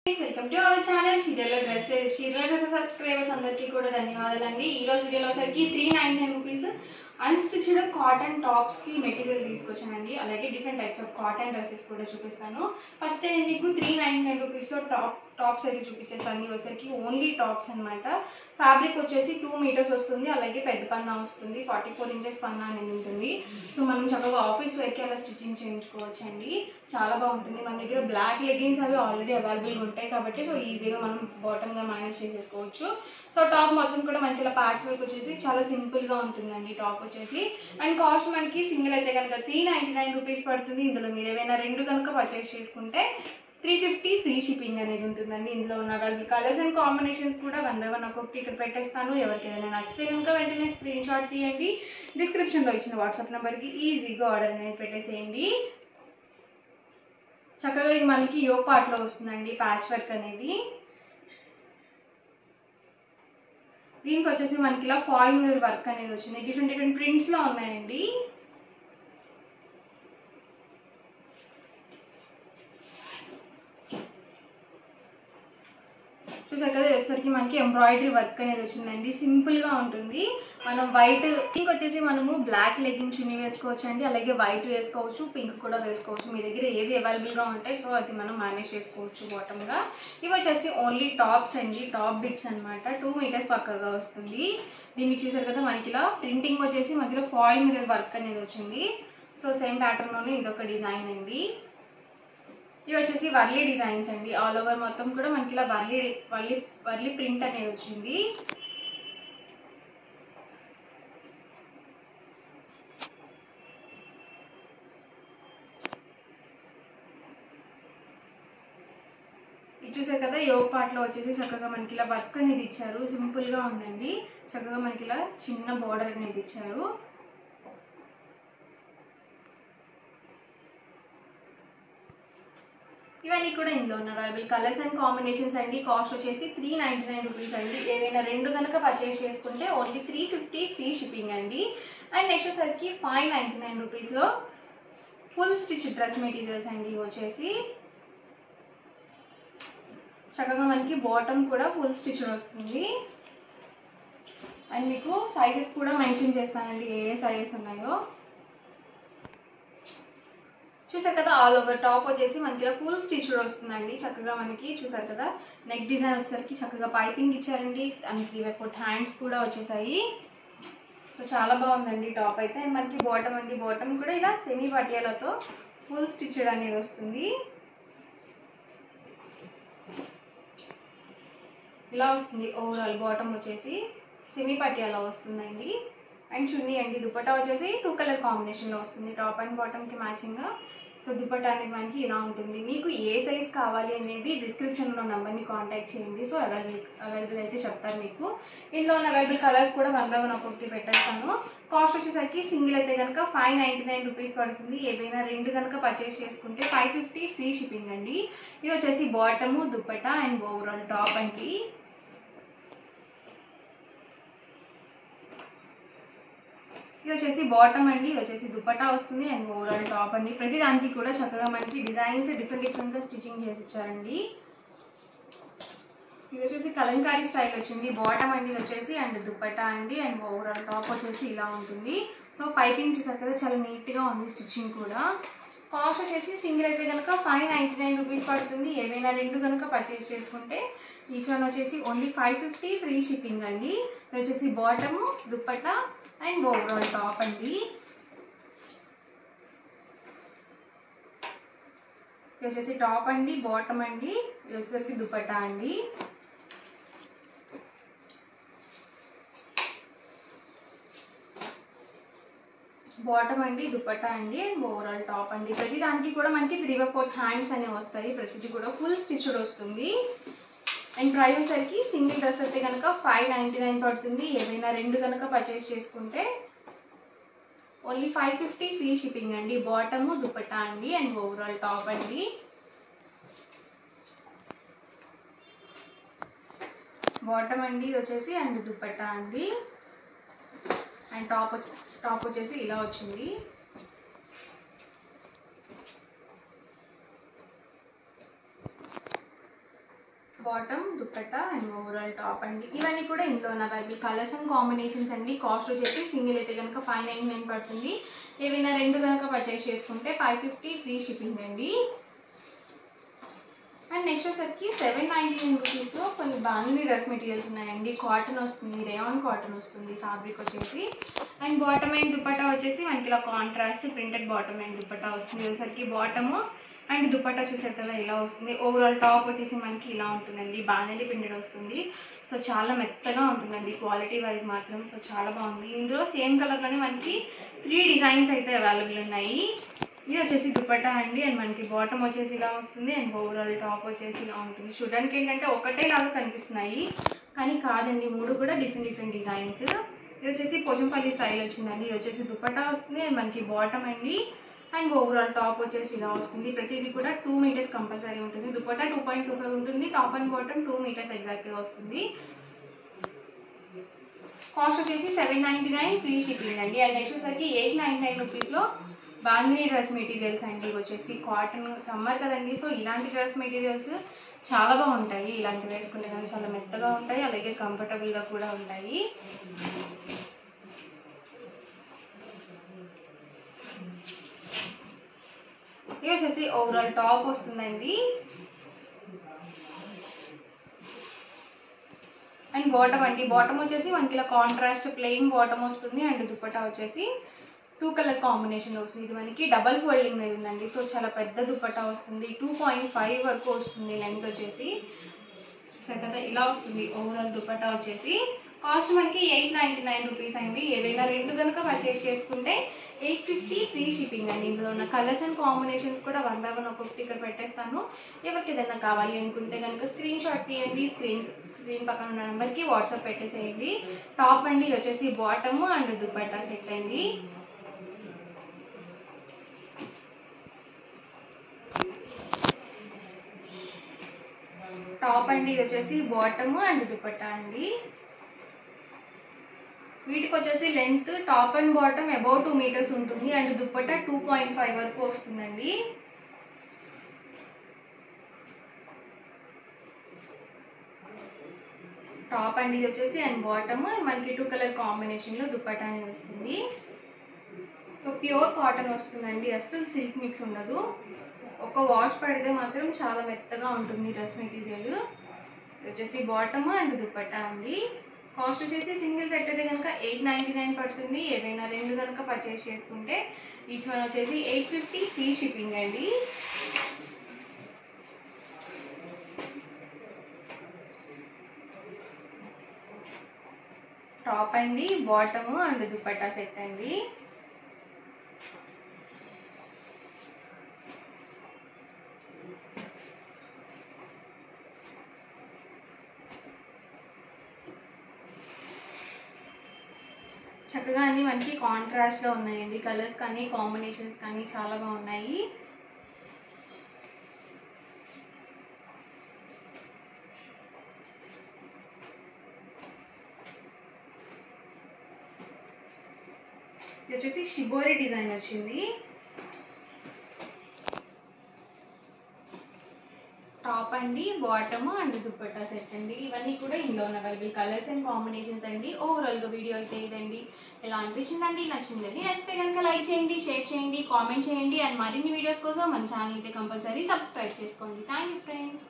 Welcome to our channel చీరల dresses subscribers అందరికీ కూడా ధన్యవాదాలండి. ఈ రోజు వీడియోలో సరికి 399 రూపీస్ అన్స్టిచ్డ్ కాటన్ టాప్స్ కి మెటీరియల్ తీసుకొచ్చానండి. అలాగే different types of cotton dresses కూడా చూపిస్తాను. ఫస్ట్ నేను మీకు 399 రూపీస్ లో టాప్స్ అయితే చూపించేస్తాను. అన్ని వచ్చేసరికి ఓన్లీ టాప్స్ అనమాట. ఫ్యాబ్రిక్ వచ్చేసి 2 మీటర్స్ వస్తుంది. అలాగే పెద్ద పన్నా వస్తుంది. 44 ఇంచెస్ పన్నా అనేది ఉంటుంది. సో మనం చక్కగా ఆఫీస్ వేర్కి అలా స్టిచ్చింగ్ చేయించుకోవచ్చు అండి. చాలా బాగుంటుంది. మన దగ్గర బ్లాక్ లెగ్గిన్స్ అవి ఆల్రెడీ అవైలబుల్గా ఉంటాయి కాబట్టి సో ఈజీగా మనం బాటమ్గా మేనేజ్ చేసేసుకోవచ్చు. సో టాప్ మొత్తం కూడా మనకి ఇలా ప్యాచ్ వర్క్ వచ్చేసి చాలా సింపుల్గా ఉంటుందండి. టాప్ వచ్చేసి అండ్ కాస్ట్ మనకి సింగిల్ అయితే కనుక 399 రూపీస్ పడుతుంది. ఇందులో మీరు ఏవైనా రెండు కనుక పర్చేస్ చేసుకుంటే 350 ఫ్రీ షిప్పింగ్ అనేది ఉంటుందండి. ఇందులో ఉన్న అవైలబుల్ కలర్స్ అండ్ కాంబినేషన్స్ కూడా 1 by 1 ఒక్కొక్కటి ఇక్కడ పెట్టేస్తాను. ఎవరికి ఏదైనా నచ్చితే కనుక వెంటనే స్క్రీన్ షాట్ తీయండి. డిస్క్రిప్షన్లో ఇచ్చిన వాట్సాప్ నెంబర్కి ఈజీగా ఆర్డర్ అనేది పెట్టేసేయండి. చక్కగా ఇది మనకి యోగ్ పార్ట్లో వస్తుందండి ప్యాచ్ వర్క్ అనేది. దీనికి వచ్చేసి మనకి ఇలా ఫాయిల్ మిర్రర్ వర్క్ అనేది వచ్చింది. డిఫరెంట్ ప్రింట్స్లో ఉన్నాయండి. చూసారు కదా, వచ్చేసరికి మనకి ఎంబ్రాయిడరీ వర్క్ అనేది వచ్చిందండి. సింపుల్గా ఉంటుంది. మనం వైట్ పింక్ వచ్చేసి మనము బ్లాక్ లెగ్గింగ్ చున్నీ వేసుకోవచ్చు అండి. అలాగే వైట్ వేసుకోవచ్చు, పింక్ కూడా వేసుకోవచ్చు. మీ దగ్గర ఏది అవైలబుల్గా ఉంటాయి సో అది మనం మేనేజ్ చేసుకోవచ్చు బాటమ్గా. ఇవి వచ్చేసి ఓన్లీ టాప్స్ అండి. టాప్ బిట్స్ అనమాట. 2 మీటర్స్ పక్కగా వస్తుంది. దీన్ని చూసారు కదా, మనకి ఇలా ప్రింటింగ్ వచ్చేసి మధ్యలో ఫాయిల్ మిర్రర్ వర్క్ అనేది వచ్చింది. సో సేమ్ ప్యాటర్న్లోనే ఇదొక డిజైన్ అండి. ఇవి వచ్చేసి వర్లీ డిజైన్స్ అండి. ఆల్ ఓవర్ మొత్తం కూడా మనకి ఇలా వర్లీ ప్రింట్ అనేది వచ్చింది. ఇది చూసారు కదా, యోగ్ పార్ట్లో వచ్చేసి చక్కగా మనకి ఇలా వర్క్ అనేది ఇచ్చారు. సింపుల్గా ఉందండి. చక్కగా మనకి ఇలా చిన్న బార్డర్ అనేది ఇచ్చారు. ఇవన్నీ కూడా ఇందులో ఉన్న అవైలబుల్ కలర్స్ అండ్ కాంబినేషన్స్ అండి. కాస్ట్ వచ్చేసి 399 రూపీస్ అండి. ఏవైనా రెండు కనుక పర్చేస్ చేసుకుంటే ఓన్లీ 350 ఫ్రీ షిప్పింగ్ అండి. అండ్ నెక్స్ట్ వచ్చేసరికి 599 రూపీస్లో ఫుల్ స్టిచ్ డ్రెస్ మెటీరియల్స్ అండి. వచ్చేసి చక్కగా మనకి బాటమ్ కూడా ఫుల్ స్టిచ్ వస్తుంది. అండ్ మీకు సైజెస్ కూడా మెన్షన్ చేస్తానండి, ఏ సైజెస్ ఉన్నాయో. చూసారు కదా, ఆల్ ఓవర్ టాప్ వచ్చేసి మనకి ఇలా ఫుల్ స్టిచ్ వస్తుందండి. చక్కగా మనకి చూసారు కదా, నెక్ డిజైన్ వచ్చేసరికి చక్కగా పైపింగ్ ఇచ్చారండి. అండ్ 3/4 హ్యాండ్స్ కూడా వచ్చేసాయి. సో చాలా బాగుందండి టాప్ అయితే. మనకి బాటమ్ అండి, బాటమ్ కూడా ఇలా సెమీ పటియాలతో ఫుల్ స్టిచ్ అనేది వస్తుంది. ఇలా వస్తుంది ఓవరాల్ బాటమ్ వచ్చేసి సెమీ పటియాలా వస్తుందండి. అండ్ చున్నీ అండి, దుపట్టా వచ్చేసి 2 కలర్ కాంబినేషన్లో వస్తుంది టాప్ అండ్ బాటమ్కి మ్యాచింగ్గా. సో దుపట్టా అనేది మనకి ఇలా ఉంటుంది. మీకు ఏ సైజ్ కావాలి అనేది డిస్క్రిప్షన్లో నెంబర్ని కాంటాక్ట్ చేయండి. సో అవైలబుల్ అయితే చెప్తారు మీకు. ఇందులో ఉన్న అవైలబుల్ కలర్స్ కూడా 1 by 1 ఒక్కొక్కటి పెట్టేస్తాను. కాస్ట్ వచ్చేసరికి సింగిల్ అయితే కనుక 599 రూపీస్ పడుతుంది. ఏవైనా రెండు కనుక పర్చేస్ చేసుకుంటే 550 ఫ్రీ షిప్పింగ్ అండి. ఇది వచ్చేసి bottom, dupatta and overall top అండి. ఇది వచ్చేసి బాటమ్ అండి. ఇది వచ్చేసి దుపట్టా వస్తుంది అండ్ ఓవరాల్ టాప్ అండి. ప్రతి దానికి కూడా చక్కగా మనకి డిజైన్స్ డిఫరెంట్గా స్టిచ్చింగ్ చేసి ఇచ్చారండి. ఇది వచ్చేసి కలంకారీ స్టైల్ వచ్చింది. బాటమ్ అండి ఇది వచ్చేసి అండ్ దుపట్టా అండి. అండ్ ఓవరాల్ టాప్ వచ్చేసి ఇలా ఉంటుంది. సో పైపింగ్ చూసారు కదా, చాలా నీట్గా ఉంది స్టిచ్చింగ్ కూడా. కాస్ట్ వచ్చేసి సింగిల్ అయితే కనుక 599 రూపీస్ పడుతుంది. ఏవైనా రెండు కనుక పర్చేస్ చేసుకుంటే ఈచ్ వన్ వచ్చేసి ఓన్లీ 550 ఫ్రీ షిప్పింగ్ అండి. ఇది వచ్చేసి bottom, dupatta and overall top అండి. ఇది వచ్చేసి టాప్ అండి, బాటమ్ అండి. ఇది వచ్చేసరికి దుపట్టా అండి. బాటమ్ అండి, దుపట్టా అండి అండ్ ఓవరాల్ టాప్ అండి. ప్రతి దానికి కూడా మనకి 3/4 హ్యాండ్స్ అనేవి వస్తాయి. ప్రతిదీ కూడా ఫుల్ స్టిచ్డ్ వస్తుంది. అండ్ ప్రైస్ వచ్చేసరికి సింగిల్ డ్రెస్ అయితే కనుక 599 పడుతుంది. ఏవైనా రెండు కనుక పర్చేస్ చేసుకుంటే ఓన్లీ 550 ఫ్రీ షిప్పింగ్ అండి. బాటము, దుపట్టా అండి అండ్ ఓవరాల్ టాప్ అండి. బాటమ్ అండి ఇది వచ్చేసి అండ్ దుపట్టా అండి. అండ్ టాప్ వచ్చేసి ఇలా వచ్చింది. Bottom dupatta and overall top అండి. ఇవన్నీ కూడా ఇందులో ఉన్న అవైలబుల్ కలర్స్ అండ్ కాంబినేషన్స్ అండి. కాస్ట్ వచ్చేసి సింగిల్ అయితే కనుక 599 పడుతుంది. ఏవైనా రెండు కనుక పర్చేస్ చేసుకుంటే 550 ఫ్రీ షిప్పింగ్ అండి. అండ్ నెక్స్ట్ వచ్చేసరికి 799 రూపీస్లో కొన్ని బాగుంది డ్రెస్ మెటీరియల్స్ ఉన్నాయండి. కాటన్ వస్తుంది, రేయాన్ కాటన్ వస్తుంది ఫ్యాబ్రిక్ వచ్చేసి. అండ్ బాటమ్ అండ్ దుపట్టా వచ్చేసి మనకి ఇలా contrast printed bottom and dupatta వస్తుంది. వచ్చేసరికి బాటమ్ అండ్ దుపట్టా చూసారు కదా ఇలా వస్తుంది. ఓవరాల్ టాప్ వచ్చేసి మనకి ఇలా ఉంటుందండి. బాగానే ప్రింటెడ్ వస్తుంది. సో చాలా మెత్తగా ఉంటుందండి క్వాలిటీ వైజ్ మాత్రం. సో చాలా బాగుంది. ఇందులో సేమ్ కలర్లోనే మనకి 3 డిజైన్స్ అయితే అవైలబుల్ ఉన్నాయి. ఇది వచ్చేసి దుపట్టా అండి. అండ్ మనకి బాటమ్ వచ్చేసి ఇలా వస్తుంది అండ్ ఓవరాల్ టాప్ వచ్చేసి ఇలా ఉంటుంది. చూడడానికి ఏంటంటే ఒకటే లాగా కనిపిస్తున్నాయి కానీ కాదండి, 3 కూడా డిఫరెంట్ డిజైన్స్. ఇది వచ్చేసి పోచంపల్లి స్టైల్ వచ్చిందండి. ఇది వచ్చేసి దుపట్టా వస్తుంది అండ్ మనకి బాటమ్ అండి. అండ్ ఓవరాల్ టాప్ వచ్చేసి ఇలా వస్తుంది. ప్రతిదీ కూడా 2 మీటర్స్ కంపల్సరీ ఉంటుంది. దుపట్టా 2.25 ఉంటుంది. టాప్ అండ్ బాటమ్ 2 మీటర్స్ ఎగ్జాక్ట్గా వస్తుంది. కాస్ట్ వచ్చేసి 799 ఫ్రీ షిప్పింగ్ అండి. అండ్ నెక్స్ట్ వచ్చేసరికి 899 రూపీస్లో బాంధనీ డ్రెస్ మెటీరియల్స్ అండి. వచ్చేసి కాటన్ సమ్మర్ కదండి, సో ఇలాంటి డ్రెస్ మెటీరియల్స్ చాలా బాగుంటాయి. ఇలాంటివి వేసుకుంటే కానీ చాలా మెత్తగా ఉంటాయి, అలాగే కంఫర్టబుల్గా కూడా ఉంటాయి. ఇది వచ్చేసి ఓవరాల్ టాప్ వస్తుందండి. అండ్ బాటమ్ అండి. బాటమ్ వచ్చేసి మనకి ఇలా కాంట్రాస్ట్ ప్లెయిన్ బాటమ్ వస్తుంది అండ్ దుపట్టా వచ్చేసి 2 కలర్ కాంబినేషన్లో వస్తుంది. ఇది మనకి డబల్ ఫోల్డింగ్ మీద ఉందండి. సో చాలా పెద్ద దుపట్టా వస్తుంది. 2.5 వరకు వస్తుంది లెంత్ వచ్చేసి. చూసారు కదా ఇలా వస్తుంది ఓవరాల్ దుపట్టా వచ్చేసి. కాస్ట్ మనకి 899 రూపీస్ అండి. ఏవైనా రెండు కనుక పర్చేస్ చేసుకుంటే 850 ఫ్రీ షిప్పింగ్ అండి. ఇందులో ఉన్న కలర్స్ అండ్ కాంబినేషన్స్ కూడా 1 by 1 ఒక్కొక్కటి ఇక్కడ పెట్టేస్తాను. ఎవరికి ఏదైనా కావాలి అనుకుంటే కనుక స్క్రీన్ షాట్ తీయండి. స్క్రీన్ పక్కన ఉన్న నెంబర్కి వాట్సాప్ పెట్టేసేయండి. టాప్ అండి వచ్చేసి బాటమ్ అండ్ దుపట్టా సెట్ అండి. టాప్ అండి ఇది వచ్చేసి బాటమ్ అండ్ దుపట్టా అండి. వీటికి వచ్చేసి length top and bottom above 2 metres ఉంటుంది అండ్ దుపట్టా 2.5 వరకు వస్తుందండి. టాప్ అండి ఇది వచ్చేసి అండ్ బాటమ్ మనకి 2 కలర్ కాంబినేషన్లో దుపట్టా అనేది వస్తుంది. సో ప్యూర్ కాటన్ వస్తుందండి, అస్సలు సిల్క్ మిక్స్ ఉండదు. ఒక వాష్ పడితే మాత్రం చాలా మెత్తగా ఉంటుంది డ్రెస్ మెటీరియల్. ఇది వచ్చేసి బాటమ్ అండ్ దుపట్టా అండి. కాస్ట్ వచ్చేసి సింగిల్ సెట్ అయితే కనుక 899 పడుతుంది. ఏవైనా రెండు కనుక పర్చేస్ చేసుకుంటే ఈచ్ వన్ వచ్చేసి 850 ఫ్రీ షిప్పింగ్ అండి. టాప్ అండి బాటమ్ అండ్ దుపట్టా సెట్ అండి. చక్కగా అన్నీ మనకి కాంట్రాస్ట్లో ఉన్నాయండి. కలర్స్ కానీ కాంబినేషన్స్ కానీ చాలా బాగున్నాయి. ఇది వచ్చేసి షిబోరి డిజైన్ వచ్చింది. టాప్ అండి బాటమ్ అండ్ దుపట్టా సెట్ అండి. ఇవన్నీ కూడా ఇందులో ఉన్న అవైలబుల్ కలర్స్ అండ్ కాంబినేషన్స్ అండి. ఓవరాల్గా వీడియో అయితే ఇదండి. ఎలా అనిపించిందండి? నచ్చిందండి? నచ్చితే కనుక లైక్ చేయండి, షేర్ చేయండి, కామెంట్ చేయండి. అండ్ మరిన్ని వీడియోస్ కోసం మన ఛానల్ అయితే కంపల్సరీ సబ్స్క్రైబ్ చేసుకోండి. Thank you friends.